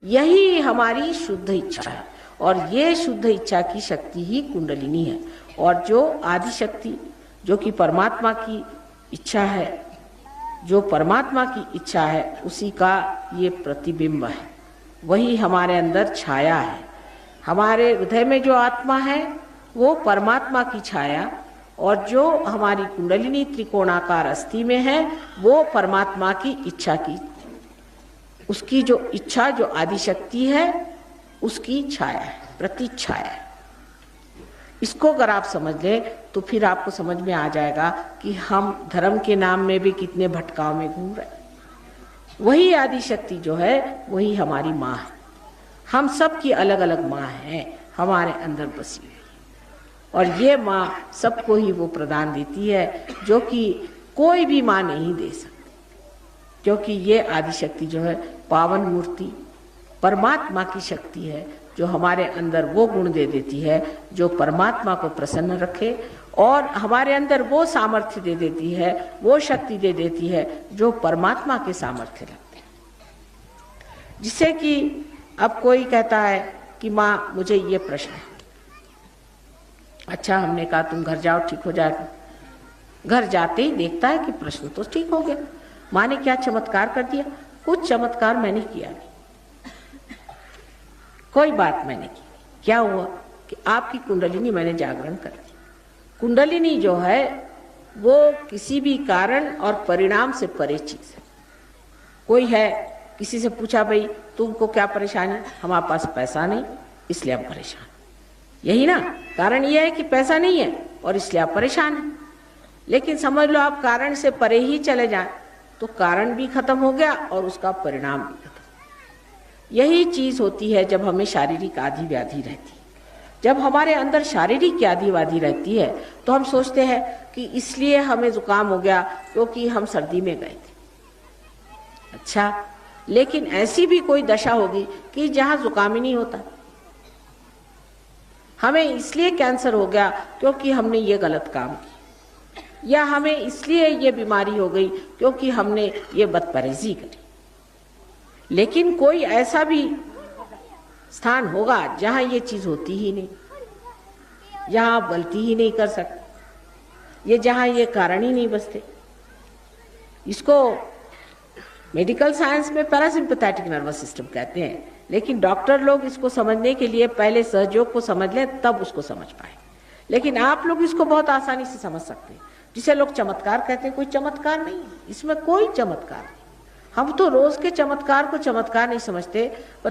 यही हमारी शुद्ध इच्छा है और ये शुद्ध इच्छा की शक्ति ही कुंडलिनी है। और जो आदि शक्ति जो कि परमात्मा की इच्छा है, जो परमात्मा की इच्छा है, उसी का ये प्रतिबिंब है, वही हमारे अंदर छाया है। हमारे हृदय में जो आत्मा है वो परमात्मा की छाया, और जो हमारी कुंडलिनी त्रिकोणाकार अस्थि में है वो परमात्मा की इच्छा की, उसकी जो इच्छा, जो आदि शक्ति है, उसकी छाया है, प्रतिछाया है। इसको अगर आप समझ लें तो फिर आपको समझ में आ जाएगा कि हम धर्म के नाम में भी कितने भटकाव में घूम रहे हैं। वही आदि शक्ति जो है वही हमारी माँ है। हम सब की अलग अलग माँ हैं हमारे अंदर बसी हुई, और ये माँ सबको ही वो प्रदान देती है जो कि कोई भी माँ नहीं दे सकती, क्योंकि ये आदि शक्ति जो है पावन मूर्ति परमात्मा की शक्ति है, जो हमारे अंदर वो गुण दे देती है जो परमात्मा को प्रसन्न रखे, और हमारे अंदर वो सामर्थ्य दे देती है, वो शक्ति दे देती है जो परमात्मा के सामर्थ्य रखते हैं। जिससे कि अब कोई कहता है कि माँ मुझे ये प्रश्न है। अच्छा, हमने कहा तुम घर जाओ, ठीक हो जाएगा। घर जाते ही देखता है कि प्रश्न तो ठीक हो गया, माँ ने क्या चमत्कार कर दिया। कुछ चमत्कार मैंने किया नहीं, कोई बात मैंने की। क्या हुआ कि आपकी कुंडलिनी मैंने जागरण कर दी। कुंडलिनी जो है वो किसी भी कारण और परिणाम से परे चीज है। कोई है, किसी से पूछा भाई तुमको क्या परेशानी, हमारे पास पैसा नहीं इसलिए हम परेशान, यही ना कारण। ये है कि पैसा नहीं है और इसलिए आप परेशान हैं। लेकिन समझ लो आप कारण से परे ही चले जाएं तो कारण भी खत्म हो गया और उसका परिणाम भी खत्म। यही चीज होती है जब हमें शारीरिक आदि व्याधि रहती है। जब हमारे अंदर शारीरिक आदि व्याधि रहती है तो हम सोचते हैं कि इसलिए हमें जुकाम हो गया क्योंकि हम सर्दी में गए थे। अच्छा, लेकिन ऐसी भी कोई दशा होगी कि जहां जुकाम ही नहीं होता। हमें इसलिए कैंसर हो गया क्योंकि हमने ये गलत काम किया, या हमें इसलिए ये बीमारी हो गई क्योंकि हमने ये बदपरहेजी करी। लेकिन कोई ऐसा भी स्थान होगा जहां ये चीज होती ही नहीं, जहां आप गलती ही नहीं कर सकते, ये जहां ये कारण ही नहीं बचते। इसको मेडिकल साइंस में पैरासिम्पैथेटिक नर्वस सिस्टम कहते हैं, लेकिन डॉक्टर लोग इसको समझने के लिए पहले सहयोग को समझ लें तब उसको समझ पाए। लेकिन आप लोग इसको बहुत आसानी से समझ सकते हैं। जिसे लोग चमत्कार कहते हैं, कोई चमत्कार नहीं है इसमें, कोई चमत्कार नहीं। हम तो रोज के चमत्कार को चमत्कार नहीं समझते।